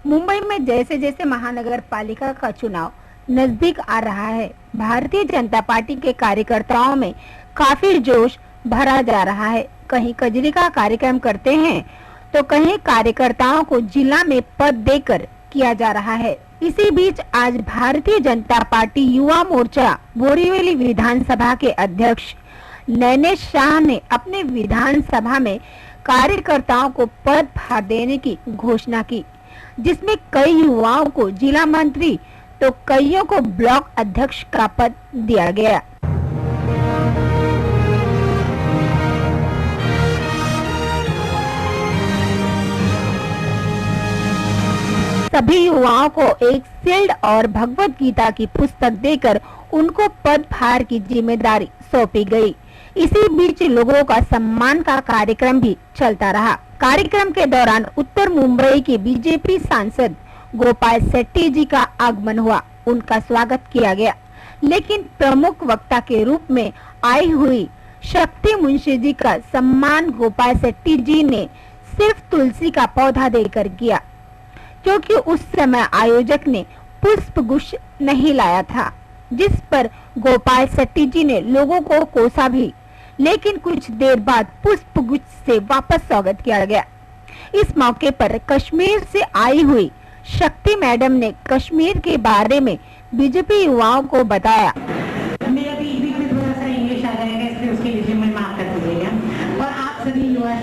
मुंबई में जैसे जैसे महानगर पालिका का चुनाव नजदीक आ रहा है, भारतीय जनता पार्टी के कार्यकर्ताओं में काफी जोश भरा जा रहा है। कहीं कजरी का कार्यक्रम करते हैं तो कहीं कार्यकर्ताओं को जिला में पद देकर किया जा रहा है। इसी बीच आज भारतीय जनता पार्टी युवा मोर्चा बोरीवली विधानसभा के अध्यक्ष नैनेश शाह ने अपने विधानसभा में कार्यकर्ताओं को पदभार देने की घोषणा की, जिसमें कई युवाओं को जिला मंत्री तो कईयों को ब्लॉक अध्यक्ष का पद दिया गया। सभी युवाओं को एक शील्ड और भगवत गीता की पुस्तक देकर उनको पदभार की जिम्मेदारी सौंपी गई। इसी बीच लोगों का सम्मान का कार्यक्रम भी चलता रहा। कार्यक्रम के दौरान उत्तर मुंबई के बीजेपी सांसद गोपाल शेट्टी जी का आगमन हुआ, उनका स्वागत किया गया। लेकिन प्रमुख वक्ता के रूप में आई हुई शक्ति मुंशी जी का सम्मान गोपाल शेट्टी जी ने सिर्फ तुलसी का पौधा देकर किया, क्योंकि उस समय आयोजक ने पुष्प गुच्छ नहीं लाया था, जिस पर गोपाल शेट्टी जी ने लोगों को कोसा भी, लेकिन कुछ देर बाद पुष्प गुच्छ से वापस स्वागत किया गया। इस मौके पर कश्मीर से आई हुई शक्ति मैडम ने कश्मीर के बारे में बीजेपी युवाओं को बताया। मेरा भी बीच में थोड़ा सा इंग्लिश आ जाएगा, इसलिए उसके लिए मैं माफ कर दीजिएगा। और आप सभी युवा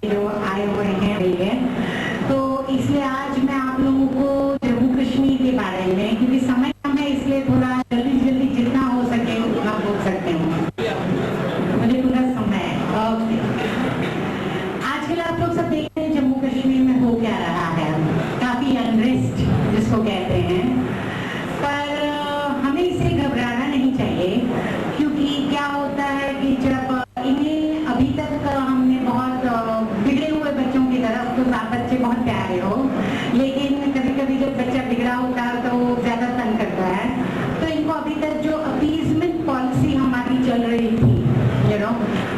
जो आए हुए हैं, तो इसलिए आज मैं आप लोगों को जम्मू कश्मीर के बारे में, क्योंकि समय कम है इसलिए थोड़ा जल्दी जल्दी जितना हो सके उतना बोल सकते हैं। मुझे पूरा समय है। आजकल आप लोग सब देख रहे हैं जम्मू कश्मीर में हो क्या रहा है, काफी अनरेस्ट जिसको कहते हैं। पर हमें इससे घबराना नहीं चाहिए, क्योंकि क्या होता है कि जब इन्हें अभी तक हमने बहुत बिगड़े हुए बच्चों की तरफ, तो बच्चे बहुत प्यारे हो, लेकिन कभी कभी जब बच्चा बिगड़ा होता है तो वो ज्यादा तंग करता है। तो इनको अभी तक जो अपीजमेंट पॉलिसी हमारी चल रही थी,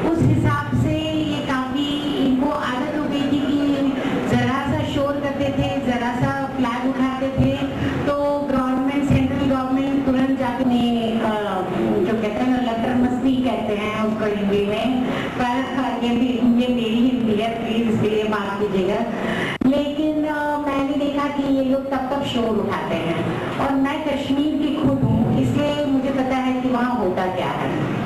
उस हिसाब से ये काफी इनको आदत हो गई थी कि जरा सा शोर करते थे, जरा सा फ्लैग उठाते थे तो गवर्नमेंट, सेंट्रल गवर्नमेंट तुरंत जाके जो कहते हैं लटर मस्ती कहते हैं उसको हिंदी में, पर ये मेरी हिंदी है, प्लीज इसके लिए माफ कीजिएगा। लेकिन मैंने देखा कि ये लोग तब शोर उठाते हैं, और मैं कश्मीर की खुद हूँ, इसलिए मुझे पता है कि वहाँ होता क्या है।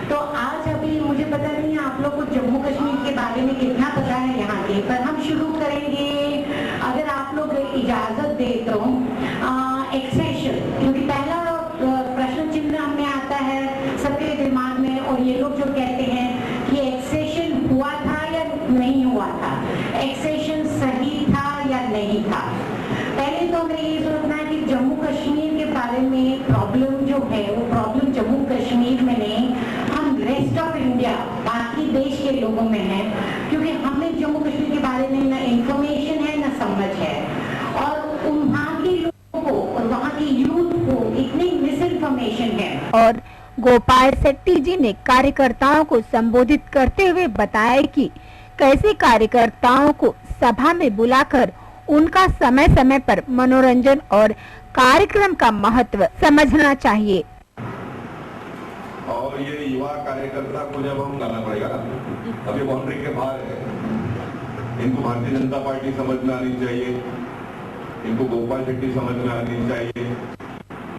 तो आज अभी मुझे पता नहीं आप लोग को जम्मू कश्मीर के बारे में कितना पता है यहाँ के, पर हम शुरू करेंगे, अगर आप लोग इजाजत दे तो एक्सेशन, क्योंकि पहला प्रश्न चिन्ह हमें आता है सबके दिमाग में, और ये लोग जो कहते हैं कि एक्सेशन हुआ था या नहीं हुआ था, एक्सेशन सही था या नहीं था। पहले तो हमें ये सोचना है कि जम्मू कश्मीर के बारे में प्रॉब्लम जो है वो प्रॉब्लम जम्मू कश्मीर में नहीं, हम रेस्ट ऑफ इंडिया, बाकी देश के लोगों में है, क्योंकि हमें जम्मू कश्मीर के बारे में ना इंफॉर्मेशन है ना समझ है, और वहाँ के लोगों को और वहाँ की यूथ को इतनी मिस इन्फॉर्मेशन है। और गोपाल शेट्टी जी ने कार्यकर्ताओं को संबोधित करते हुए बताया कि कैसे कार्यकर्ताओं को सभा में बुलाकर उनका समय समय पर मनोरंजन और कार्यक्रम का महत्व समझना चाहिए। और ये युवा कार्यकर्ता को जब हम लाना पड़ेगा, अभी बाउंड्री के बाहर है, इनको भारतीय जनता पार्टी समझ में आनी चाहिए, इनको गोपाल शेट्टी समझ में आनी चाहिए,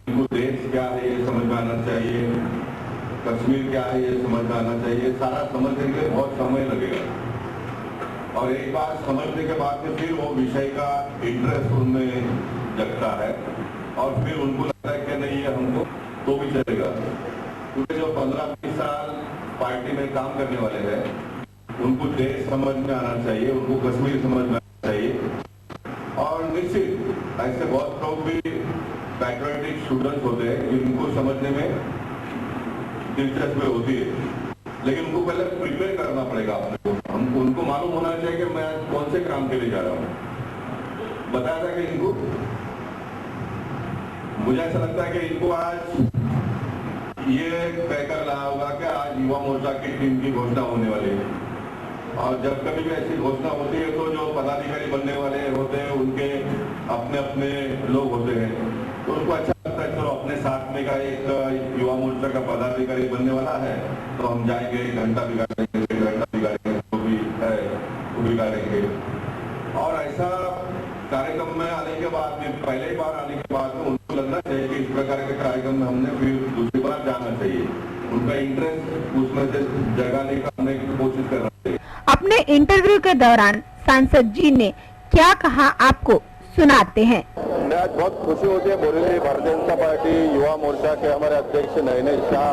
इनको देश क्या है ये समझ में आना चाहिए, कश्मीर क्या है ये समझ में आना चाहिए। सारा समझने के लिए बहुत समय लगेगा, और एक बार समझने के बाद में फिर वो विषय का इंटरेस्ट उनमें जगता है, और फिर उनको लगता है कि नहीं ये हमको तो भी चलेगा। क्योंकि जो 15-20 साल पार्टी में काम करने वाले हैं, उनको देश समझ में आना चाहिए, उनको कश्मीर समझ में आना चाहिए। और निश्चित ऐसे बहुत लोग भी पैट्रियोटिक स्टूडेंट्स होते हैं जिनको समझने में दिलचस्पी होती है, लेकिन उनको पहले प्रिपेयर करना पड़ेगा अपने को। हमको उनको मालूम होना चाहिए कि मैं कौन से काम के लिए जा रहा हूँ। बताया था कि इनको, मुझे ऐसा लगता है कि इनको आज ये तय कर रहा होगा कि आज युवा मोर्चा की टीम की घोषणा होने वाली है, और जब कभी भी ऐसी घोषणा होती है तो जो पदाधिकारी बनने वाले होते हैं उनके अपने अपने लोग होते हैं, तो उनको अच्छा लगता है चलो अपने साथ में का एक युवा मोर्चा का पदाधिकारी बनने वाला है तो हम जाएंगे, घंटा बिगाड़ेंगे, जो भी है वो बिगाड़ेंगे। और ऐसा कार्यक्रम में आने के बाद में, पहले बार आने के बाद में उनको लगना चाहिए कि इस प्रकार के कार्यक्रम में हमने फिर दूसरी बार जाना चाहिए, उनका इंटरेस्ट उसमें से जगाने का हमने कोशिश करना चाहिए। अपने इंटरव्यू के दौरान सांसद जी ने क्या कहा आपको सुनाते हैं। मैं आज बहुत खुशी होती है बोरीवली भारतीय जनता पार्टी युवा मोर्चा के हमारे अध्यक्ष नयने शाह,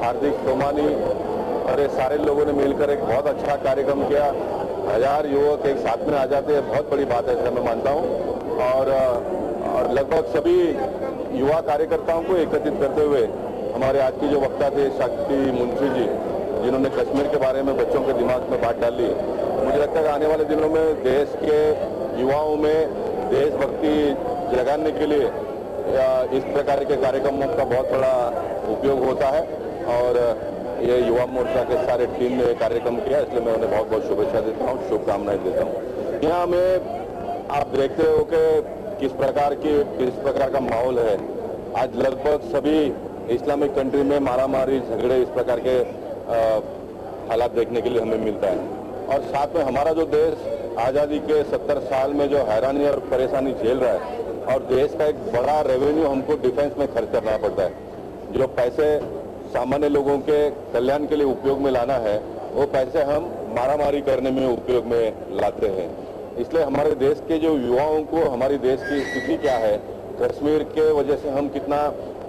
हार्दिक सोमानी और ये सारे लोगों ने मिलकर एक बहुत अच्छा कार्यक्रम किया। 1000 युवक एक साथ में आ जाते हैं, बहुत बड़ी बात है, ऐसा मैं मानता हूँ। और लगभग सभी युवा कार्यकर्ताओं को एकत्रित करते हुए हमारे आज की जो वक्ता थे शक्ति मुंशी जी, जिन्होंने कश्मीर के बारे में बच्चों के दिमाग में बात डाली, मुझे लगता है कि आने वाले दिनों में देश के युवाओं में देशभक्ति जगाने के लिए इस प्रकार के कार्यक्रमों का बहुत बड़ा उपयोग होता है। और ये युवा मोर्चा के सारे टीम ने कार्यक्रम किया, इसलिए मैं उन्हें बहुत बहुत शुभेच्छा देता हूँ, शुभकामनाएं देता हूँ। यहाँ में आप देखते हो कि किस प्रकार का माहौल है। आज लगभग सभी इस्लामिक कंट्री में मारामारी, झगड़े, इस प्रकार के हालात देखने के लिए हमें मिलता है। और साथ में हमारा जो देश आज़ादी के 70 साल में जो हैरानी और परेशानी झेल रहा है, और देश का एक बड़ा रेवेन्यू हमको डिफेंस में खर्च करना पड़ता है। जो पैसे सामान्य लोगों के कल्याण के लिए उपयोग में लाना है, वो पैसे हम मारामारी करने में उपयोग में लाते हैं। इसलिए हमारे देश के जो युवाओं को हमारी देश की स्थिति क्या है, कश्मीर के वजह से हम कितना,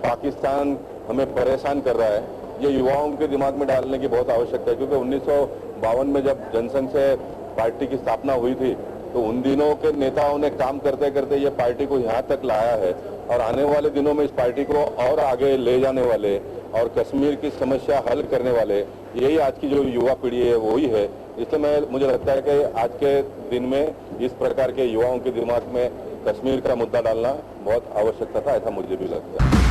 पाकिस्तान हमें परेशान कर रहा है, ये युवाओं के दिमाग में डालने की बहुत आवश्यकता है। क्योंकि 1952 में जब जनसंघ से पार्टी की स्थापना हुई थी, तो उन दिनों के नेताओं ने काम करते करते ये पार्टी को यहाँ तक लाया है, और आने वाले दिनों में इस पार्टी को और आगे ले जाने वाले और कश्मीर की समस्या हल करने वाले यही आज की जो युवा पीढ़ी है वही है। इसलिए मुझे लगता है कि आज के दिन में इस प्रकार के युवाओं के दिमाग में कश्मीर का मुद्दा डालना बहुत आवश्यकता था, ऐसा मुझे भी लगता है।